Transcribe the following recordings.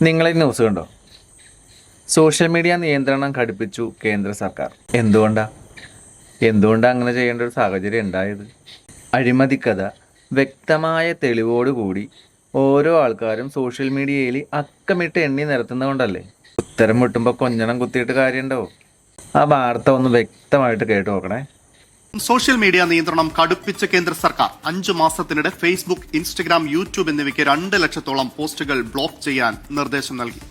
നിങ്ങളെ ന്യൂസ് കണ്ടോ? Social media നിയന്ത്രണം ഘടിപ്പിച്ചു കേന്ദ്ര സർക്കാർ. എന്തുകൊണ്ടാണ് അങ്ങനെ ചെയ്യേണ്ട ഒരു സാഹചര്യം ഉണ്ടായത്? അഴിമതിക്കഥ വ്യക്തമായ തെളിവോടുകൂടി ഓരോ ആൾക്കാരും സോഷ്യൽ മീഡിയയിൽ അക്കമിട്ട് എണ്ണി നിരത്തുന്നതുകൊണ്ടല്ലേ? ഉത്തരം മുട്ടുമ്പോൾ കൊഞ്ഞണം കുത്തിയിട്ട് കാര്യമുണ്ടോ? ആ വാർത്ത ഒന്ന് വ്യക്തമായിട്ട് കേട്ടു നോക്കണേ. സോഷ്യൽ മീഡിയ നിയന്ത്രണം കടുപ്പിച്ച കേന്ദ്ര സർക്കാർ 5 മാസത്തിനിടെ ഫേസ്ബുക്ക്, ഇൻസ്റ്റഗ്രാം, യൂട്യൂബ് എന്നിവയ്ക്ക് 2 ലക്ഷത്തോളം പോസ്റ്റുകൾ ബ്ലോക്ക് ചെയ്യാൻ നിർദ്ദേശം നൽകി.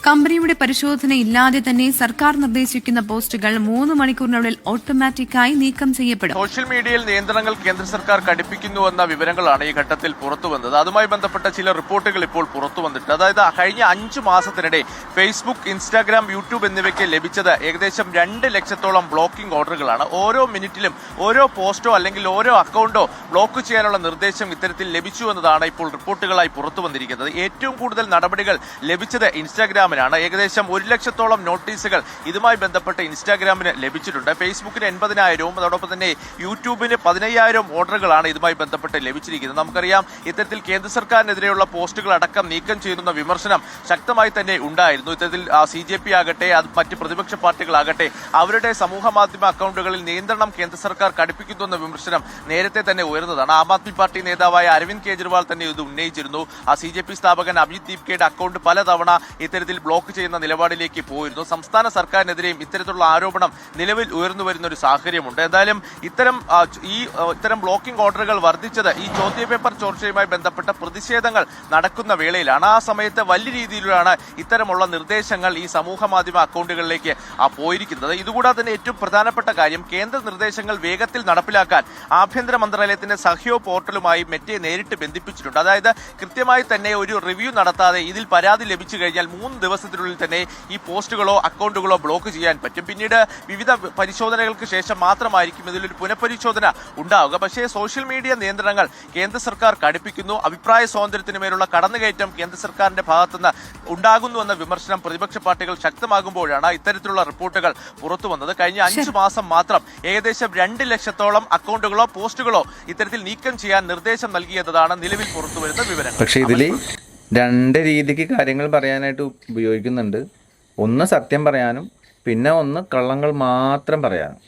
കമ്പനിയുടെ പരിശോധന ഇല്ലാതെ തന്നെ സർക്കാർ നിർദ്ദേശിക്കുന്ന പോസ്റ്റുകൾ 3 മണിക്കൂറിനുള്ളിൽ ഓട്ടോമാറ്റിക്കായി നീക്കം ചെയ്യപ്പെടും. സോഷ്യൽ മീഡിയയിൽ നിയന്ത്രണങ്ങൾ കേന്ദ്ര സർക്കാർ കടുപ്പിക്കുന്നുവെന്ന വിവരങ്ങളാണ് ഈ ഘട്ടത്തിൽ പുറത്തുവന്നത്. അതുമായി ബന്ധപ്പെട്ട ചില റിപ്പോർട്ടുകൾ ഇപ്പോൾ പുറത്തു വന്നിട്ടുണ്ട്. അതായത് കഴിഞ്ഞ 5 മാസത്തിനിടെ ഫേസ്ബുക്ക്, ഇൻസ്റ്റാഗ്രാം, യൂട്യൂബ് എന്നിവയ്ക്ക് ലഭിച്ചത് ഏകദേശം 2 ലക്ഷത്തോളം ബ്ലോക്കിംഗ് ഓർഡറുകളാണ്. ഓരോ മിനിറ്റിലും ഓരോ പോസ്റ്റോ അല്ലെങ്കിൽ ഓരോ അക്കൗണ്ടോ ബ്ലോക്ക് ചെയ്യാനുള്ള നിർദ്ദേശം ഇത്തരത്തിൽ ലഭിച്ചു എന്നതാണ് ഇപ്പോൾ റിപ്പോർട്ടുകളായി പുറത്തു വന്നിരിക്കുന്നത്. ഏറ്റവും കൂടുതൽ നടപടികൾ ലഭിച്ചത് ഇൻസ്റ്റാഗ്രാമിനാണ്. ഏകദേശം 1 ലക്ഷത്തോളം നോട്ടീസുകൾ ഇതുമായി ബന്ധപ്പെട്ട് ഇൻസ്റ്റാഗ്രാമിന് ലഭിച്ചിട്ടുണ്ട്. ഫേസ്ബുക്കിന് 80,000-ഉം അതോടൊപ്പം തന്നെ യൂട്യൂബിന് 15,000 ഓർഡറുകളാണ് ഇതുമായി ബന്ധപ്പെട്ട് ലഭിച്ചിരിക്കുന്നത്. നമുക്കറിയാം, ഇത്തരത്തിൽ കേന്ദ്ര സർക്കാരിനെതിരെയുള്ള പോസ്റ്റുകൾ അടക്കം നീക്കം ചെയ്യുന്ന വിമർശനം ശക്തമായി തന്നെ ഉണ്ടായിരുന്നു. ഇത്തരത്തിൽ CJP ആകട്ടെ, അത് മറ്റ് പ്രതിപക്ഷ പാർട്ടികളാകട്ടെ, അവരുടെ സമൂഹ മാധ്യമ അക്കൗണ്ടുകളിൽ നിയന്ത്രണം കേന്ദ്ര സർക്കാർ കടുപ്പിക്കുന്നുവെന്ന വിമർശനം നേരത്തെ തന്നെ ഉയർന്നതാണ്. ആം ആദ്മി പാർട്ടി നേതാവായ അരവിന്ദ് കെജ്രിവാൾ തന്നെ ഇത് ഉന്നയിച്ചിരുന്നു. CJP സ്ഥാപകൻ അഭിജിത് ദീപ്കയുടെ അക്കൗണ്ട് പലതവണ ഇത്തരത്തിൽ ബ്ലോക്ക് ചെയ്യുന്ന നിലപാടിലേക്ക് പോയിരുന്നു. സംസ്ഥാന സർക്കാരിനെതിരെയും ഇത്തരത്തിലുള്ള ആരോപണം നിലവിൽ ഉയർന്നു വരുന്ന ഒരു സാഹചര്യമുണ്ട്. എന്തായാലും ഇത്തരം ബ്ലോക്കിംഗ് ഓർഡറുകൾ വർദ്ധിച്ചത് ഈ ചോദ്യപേപ്പർ ചോർച്ചയുമായി ബന്ധപ്പെട്ട പ്രതിഷേധങ്ങൾ നടക്കുന്ന വേളയിലാണ്. ആ സമയത്ത് വലിയ രീതിയിലാണ് ഇത്തരമുള്ള നിർദ്ദേശങ്ങൾ ഈ സമൂഹ മാധ്യമ അക്കൗണ്ടുകളിലേക്ക് പോയിരിക്കുന്നത്. ഇതുകൂടാതെ തന്നെ ഏറ്റവും പ്രധാനപ്പെട്ട കാര്യം, കേന്ദ്ര നിർദ്ദേശങ്ങൾ വേഗത്തിൽ നടപ്പിലാക്കാൻ ആഭ്യന്തര മന്ത്രാലയത്തിന്റെ സഹ്യോ പോർട്ടലുമായി മെറ്റയെ നേരിട്ട് ബന്ധിപ്പിച്ചിട്ടുണ്ട്. അതായത് കൃത്യമായി തന്നെ ഒരു റിവ്യൂ നടത്താതെ ഇതിൽ പരാതി ലഭിച്ചു കഴിഞ്ഞാൽ 3 ദിവസത്തിനുള്ളിൽ തന്നെ ഈ പോസ്റ്റുകളോ അക്കൗണ്ടുകളോ ബ്ലോക്ക് ചെയ്യാൻ പറ്റും. പിന്നീട് വിവിധ പരിശോധനകൾക്ക് ശേഷം മാത്രമായിരിക്കും ഇതിലൊരു പുനഃപരിശോധന ഉണ്ടാവുക. പക്ഷേ സോഷ്യൽ മീഡിയ നിയന്ത്രണങ്ങൾ കേന്ദ്ര സർക്കാർ കടുപ്പിക്കുന്നു, അഭിപ്രായ സ്വാതന്ത്ര്യത്തിന് മേലുള്ള കടന്നുകയറ്റം കേന്ദ്ര സർക്കാരിന്റെ ഭാഗത്തുനിന്ന് ഉണ്ടാകുന്നുവെന്ന വിമർശനം പ്രതിപക്ഷ പാർട്ടികൾ ശക്തമാകുമ്പോഴാണ് ഇത്തരത്തിലുള്ള റിപ്പോർട്ടുകൾ പുറത്തു വന്നത്. കഴിഞ്ഞ 5 മാസം മാത്രം ഏകദേശം 2 ലക്ഷത്തോളം അക്കൗണ്ടുകളോ പോസ്റ്റുകളോ ഇത്തരത്തിൽ നീക്കം ചെയ്യാൻ നിർദ്ദേശം നൽകിയതാണ് നിലവിൽ പുറത്തുവരുന്ന വിവരങ്ങൾ. പക്ഷേ ഇതിൽ 2 രീതിക്ക് കാര്യങ്ങൾ പറയാനായിട്ട് ഉപയോഗിക്കുന്നുണ്ട്. ഒന്ന് സത്യം പറയാനും, പിന്നെ ഒന്ന് കള്ളങ്ങൾ മാത്രം പറയാനും.